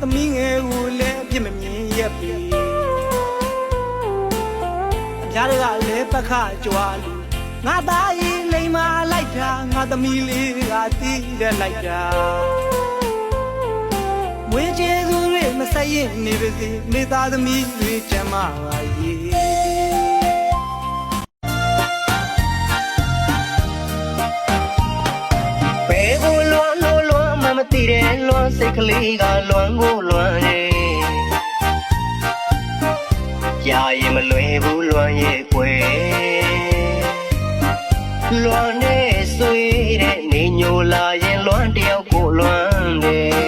သမီးငယ်ကိုလည်းပြစ်မမြင်ရက်ပြီအများတွေကလည်းပခကြွားလို့ငါသားရင်လိမ်မာလိုက်တာငါသမီးလေးကတီးတဲ့လိုက်တာမွေးကျေသူတွေမဆက်ရင်နေပါစေမိသားသမီးတွေကျမ်းမာပါစေဘယ်ကိုလွန်လို့လွန်မှမသိတဲ့လွန်စိတ်ကလေးကလွန်ကိုလွန်ရဲ့ကြာရင်မလွယ်ဘူးလွန်ရဲ့ကွယ်လွန်နေဆွေးတဲ့နေညိုလာရင်လွန်တယောက်ကိုလွန်တယ်